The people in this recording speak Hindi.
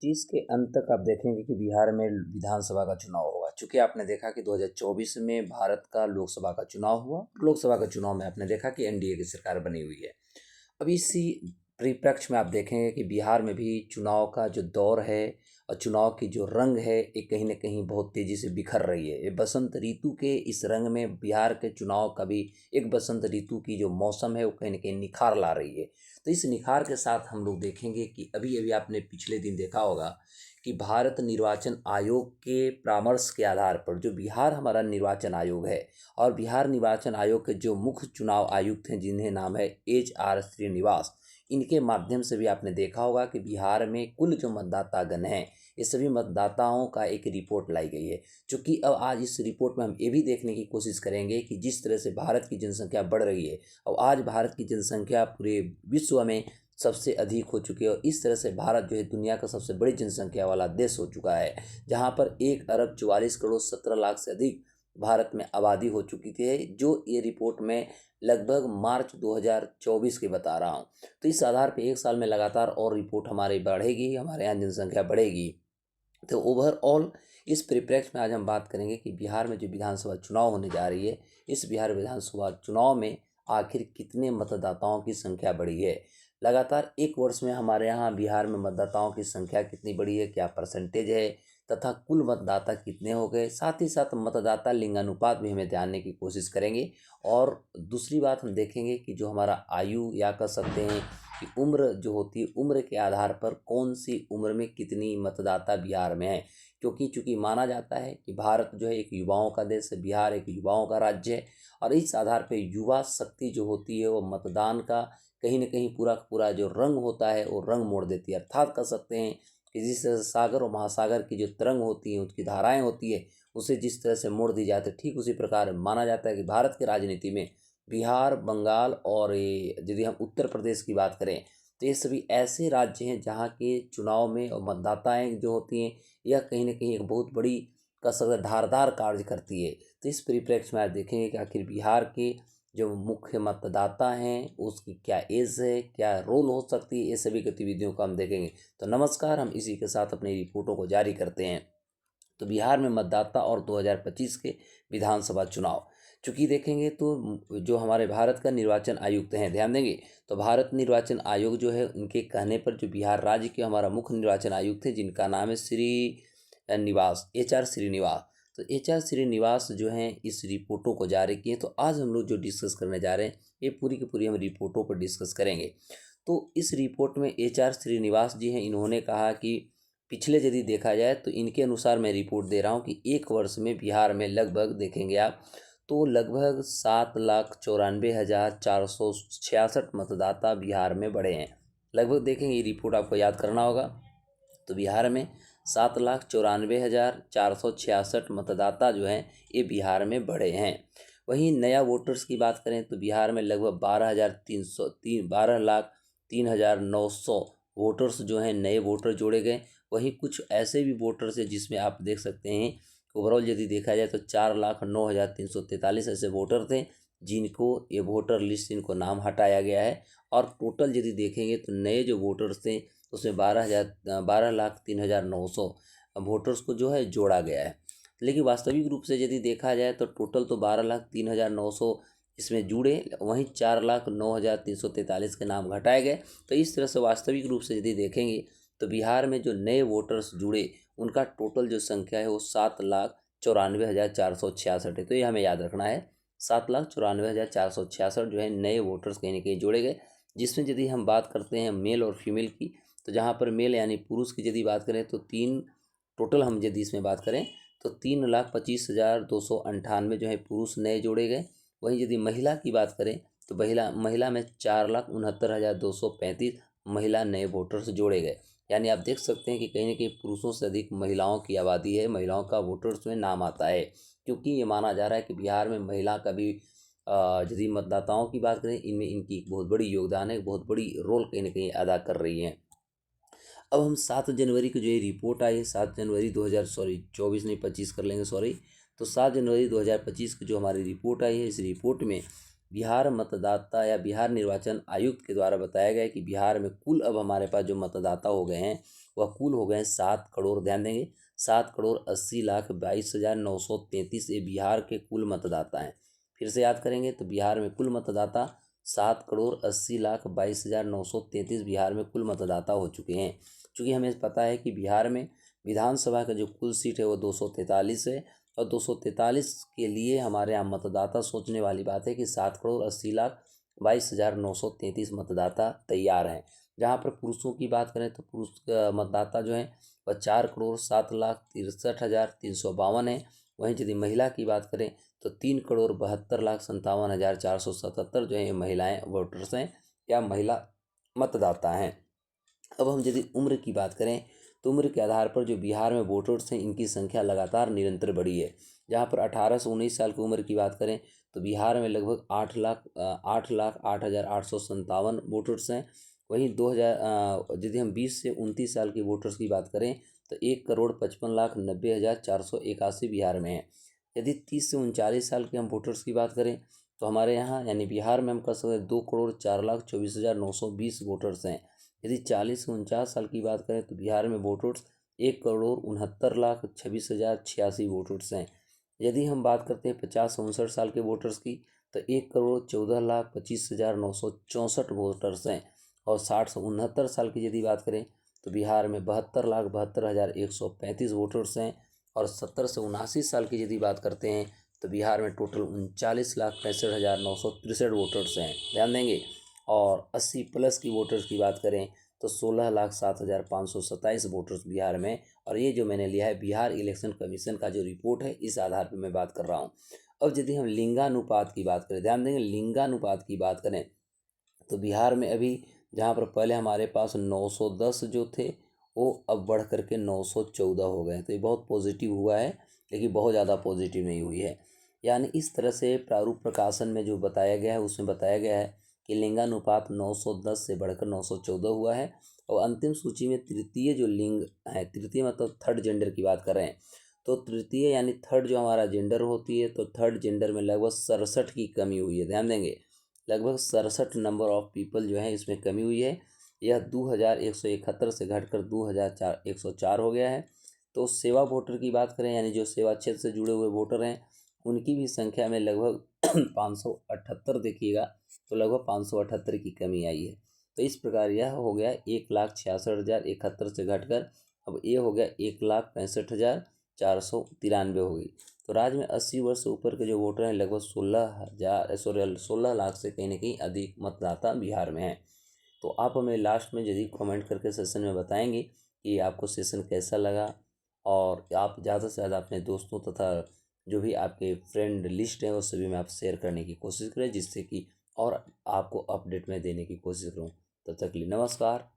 2025 के अंत तक आप देखेंगे कि बिहार में विधानसभा का चुनाव होगा। चूँकि आपने देखा कि 2024 में भारत का लोकसभा का चुनाव हुआ। लोकसभा के चुनाव में आपने देखा कि एनडीए की सरकार बनी हुई है। अब इसी परिप्रेक्ष्य में आप देखेंगे कि बिहार में भी चुनाव का जो दौर है और चुनाव की जो रंग है, ये कहीं न कहीं बहुत तेज़ी से बिखर रही है। ये बसंत ऋतु के इस रंग में बिहार के चुनाव का भी एक बसंत ऋतु की जो मौसम है, वो कहीं न कहीं निखार ला रही है। तो इस निखार के साथ हम लोग देखेंगे कि अभी-अभी आपने पिछले दिन देखा होगा कि भारत निर्वाचन आयोग के परामर्श के आधार पर जो बिहार हमारा निर्वाचन आयोग है और बिहार निर्वाचन आयोग के जो मुख्य चुनाव आयुक्त हैं, जिन्हें नाम है HR श्रीनिवास, इनके माध्यम से भी आपने देखा होगा कि बिहार में कुल जो मतदातागण हैं, ये सभी मतदाताओं का एक रिपोर्ट लाई गई है। चूँकि अब आज इस रिपोर्ट में हम ये भी देखने की कोशिश करेंगे कि जिस तरह से भारत की जनसंख्या बढ़ रही है और आज भारत की जनसंख्या पूरे विश्व में सबसे अधिक हो चुकी है और इस तरह से भारत जो है दुनिया का सबसे बड़ी जनसंख्या वाला देश हो चुका है, जहाँ पर 1 अरब 44 करोड़ 17 लाख से अधिक भारत में आबादी हो चुकी थी, जो ये रिपोर्ट में लगभग मार्च 2024 की बता रहा हूँ। तो इस आधार पे 1 साल में लगातार और रिपोर्ट हमारी बढ़ेगी, हमारे यहाँ जनसंख्या बढ़ेगी। तो ओवरऑल इस परिप्रेक्ष्य में आज हम बात करेंगे कि बिहार में जो विधानसभा चुनाव होने जा रही है, इस बिहार विधानसभा चुनाव में आखिर कितने मतदाताओं की संख्या बढ़ी है। लगातार 1 वर्ष में हमारे यहाँ बिहार में मतदाताओं की संख्या कितनी बढ़ी है, क्या परसेंटेज है तथा कुल मतदाता कितने हो गए, साथ ही साथ मतदाता लिंगानुपात भी हमें जानने की कोशिश करेंगे। और दूसरी बात हम देखेंगे कि जो हमारा आयु या कह सकते हैं कि उम्र जो होती है, उम्र के आधार पर कौन सी उम्र में कितनी मतदाता बिहार में है, क्योंकि चूँकि माना जाता है कि भारत जो है एक युवाओं का देश है, बिहार एक युवाओं का राज्य है और इस आधार पर युवा शक्ति जो होती है वो मतदान का कहीं न कहीं पूरा का पूरा जो रंग होता है वो रंग मोड़ देती है। अर्थात कह सकते हैं कि जिस तरह से सागर और महासागर की जो तरंग होती हैं, उसकी धाराएँ होती है, उसे जिस तरह से मोड़ दी जाती है, ठीक उसी प्रकार माना जाता है कि भारत की राजनीति में बिहार, बंगाल और ये यदि हम उत्तर प्रदेश की बात करें, तो ये सभी ऐसे राज्य हैं जहाँ के चुनाव में और मतदाताएँ जो होती हैं, यह कहीं न कहीं एक बहुत बड़ी कह सकते हैं धारदार कार्य करती है। तो इस परिप्रेक्ष्य में आज देखेंगे कि आखिर बिहार के जो मुख्य मतदाता हैं, उसकी क्या एज है, क्या रोल हो सकती है, ये सभी गतिविधियों को हम देखेंगे। तो नमस्कार, हम इसी के साथ अपनी रिपोर्टों को जारी करते हैं। तो बिहार में मतदाता और 2025 के विधानसभा चुनाव, चूँकि देखेंगे तो जो हमारे भारत का निर्वाचन आयुक्त हैं, ध्यान देंगे तो भारत निर्वाचन आयोग जो है, उनके कहने पर जो बिहार राज्य के हमारा मुख्य निर्वाचन आयुक्त हैं, जिनका नाम है श्रीनिवास, HR श्रीनिवास। तो HR श्रीनिवास जो हैं इस रिपोर्टों को जारी किए। तो आज हम लोग जो डिस्कस करने जा रहे हैं, ये पूरी की पूरी हम रिपोर्टों पर डिस्कस करेंगे। तो इस रिपोर्ट में HR श्रीनिवास जी हैं, इन्होंने कहा कि पिछले यदि देखा जाए तो इनके अनुसार मैं रिपोर्ट दे रहा हूँ कि 1 वर्ष में बिहार में लगभग देखेंगे आप तो लगभग 7,94,466 मतदाता बिहार में बढ़े हैं। लगभग देखेंगे, ये रिपोर्ट आपको याद करना होगा। तो बिहार में 7,94,466 मतदाता जो हैं, ये बिहार में बढ़े हैं। वहीं नया वोटर्स की बात करें तो बिहार में लगभग 12,03,900 वोटर्स जो हैं, नए वोटर जोड़े गए। वहीं कुछ ऐसे भी वोटर्स हैं जिसमें आप देख सकते हैं ओवरऑल यदि देखा जाए तो 4,09,343 ऐसे वोटर थे जिनको ये वोटर लिस्ट से इनको नाम हटाया गया है। और टोटल यदि देखेंगे तो नए जो वोटर्स थे उसमें 12,03,900 वोटर्स को जो है जोड़ा गया है। लेकिन वास्तविक रूप से यदि देखा जाए तो टोटल तो 12,03,900 इसमें जुड़े, वहीं 4,09,343 के नाम घटाए गए। तो इस तरह से वास्तविक रूप से यदि देखेंगे तो बिहार में जो नए वोटर्स जुड़े, उनका टोटल जो संख्या है वो 7,94,466 है। तो ये हमें याद रखना है, 7,94,466 जो है नए वोटर्स कहीं न कहीं जोड़े गए। जिसमें यदि हम बात करते हैं मेल और फीमेल की, तो जहाँ पर मेल यानी पुरुष की यदि बात करें तो 3 टोटल हम यदि इसमें बात करें तो 3,25,298 जो है पुरुष नए जोड़े गए। वहीं यदि महिला की बात करें तो महिला में 4,69,235 महिला नए वोटर्स जोड़े गए। यानी आप देख सकते हैं कि कहीं न कहीं पुरुषों से अधिक महिलाओं की आबादी है, महिलाओं का वोटर्स में नाम आता है, क्योंकि ये माना जा रहा है कि बिहार में महिला का भी यदि मतदाताओं की बात करें, इनमें इनकी एक बहुत बड़ी योगदान है, बहुत बड़ी रोल कहीं न कहीं अदा कर रही हैं। अब हम 7 जनवरी को जो ये रिपोर्ट आई है, 7 जनवरी 24 नहीं 25 कर लेंगे, सॉरी। तो 7 जनवरी 2025 की जो हमारी रिपोर्ट आई है, इस रिपोर्ट में बिहार मतदाता या बिहार निर्वाचन आयुक्त के द्वारा बताया गया है कि बिहार में कुल अब हमारे पास जो मतदाता हो गए हैं वह कुल हो गए हैं 7 करोड़। ध्यान देंगे 7,80,22,933 ये बिहार के कुल मतदाता हैं। फिर से याद करेंगे तो बिहार में कुल मतदाता 7,80,22,933 बिहार में कुल मतदाता हो चुके हैं। चूँकि हमें पता है कि बिहार में विधानसभा का जो कुल सीट है वो 243 है और 243 के लिए हमारे यहाँ मतदाता सोचने वाली बात है कि 7,80,22,933 मतदाता तैयार हैं। जहाँ पर पुरुषों की बात करें तो पुरुष मतदाता जो हैं वह 4,07,63,352 है। वहीं यदि महिला की बात करें तो 3,72,57,477 जो है महिलाएं वोटर्स हैं या महिला मतदाता हैं। अब हम यदि उम्र की बात करें तो उम्र के आधार पर जो बिहार में वोटर्स हैं इनकी संख्या लगातार निरंतर बढ़ी है। जहाँ पर 18 से 19 साल की उम्र की बात करें तो बिहार में लगभग 8,08,857 वोटर्स हैं। वहीं 2000 यदि हम 20 से 29 साल के वोटर्स की बात करें तो 1,55,90,481 बिहार में है। यदि 30 से 39 साल के हम वोटर्स की बात करें तो हमारे यहाँ यानी बिहार में हम कह सकते हैं 2,04,24,920 वोटर्स हैं। यदि 40 से 49 साल की बात करें तो बिहार में वोटर्स 1,69,26,086 वोटर्स हैं। यदि हम बात करते हैं 50 से 59 साल के वोटर्स की तो 1,14,25,964 वोटर्स हैं। और 60 से 69 साल की यदि बात करें तो बिहार में 72,72,135 वोटर्स हैं। और 70 से 79 साल की यदि बात करते हैं तो बिहार में टोटल 39,65,963 वोटर्स हैं। ध्यान देंगे। और 80 प्लस की वोटर्स की बात करें तो 16,07,527 वोटर्स बिहार में। और ये जो मैंने लिया है बिहार इलेक्शन कमीशन का जो रिपोर्ट है इस आधार पर मैं बात कर रहा हूँ। अब यदि हम लिंगानुपात की बात करें, ध्यान देंगे लिंगानुपात की बात करें तो बिहार में अभी जहाँ पर पहले हमारे पास 910 जो थे वो अब बढ़ करके 914 हो गए। तो ये बहुत पॉजिटिव हुआ है, लेकिन बहुत ज़्यादा पॉजिटिव नहीं हुई है। यानी इस तरह से प्रारूप प्रकाशन में जो बताया गया है उसमें बताया गया है कि लिंगानुपात 910 से बढ़कर 914 हुआ है। और अंतिम सूची में तृतीय जो लिंग है, तृतीय मतलब थर्ड जेंडर की बात कर रहे हैं, तो तृतीय यानी थर्ड जो हमारा जेंडर होती है तो थर्ड जेंडर में लगभग 67 की कमी हुई है। ध्यान देंगे लगभग 67 नंबर ऑफ पीपल जो है इसमें कमी हुई है। यह 2,171 से घटकर 2,104 हो गया है। तो सेवा वोटर की बात करें यानी जो सेवा क्षेत्र से जुड़े हुए वोटर हैं उनकी भी संख्या में लगभग 578 देखिएगा तो लगभग 578 की कमी आई है। तो इस प्रकार यह हो गया 1,66,071 से घटकर अब ये हो गया 1,65,493 हो गई। तो राज्य में 80 वर्ष से ऊपर के जो वोटर हैं लगभग 16 लाख से कहीं ना कहीं अधिक मतदाता बिहार में हैं। तो आप हमें लास्ट में यदि कमेंट करके सेशन में बताएंगे कि आपको सेशन कैसा लगा, और आप ज़्यादा से ज़्यादा अपने दोस्तों तथा जो भी आपके फ्रेंड लिस्ट है उस सभी में आप शेयर करने की कोशिश करें, जिससे कि और आपको अपडेट में देने की कोशिश करूँ। तब तक के लिए नमस्कार।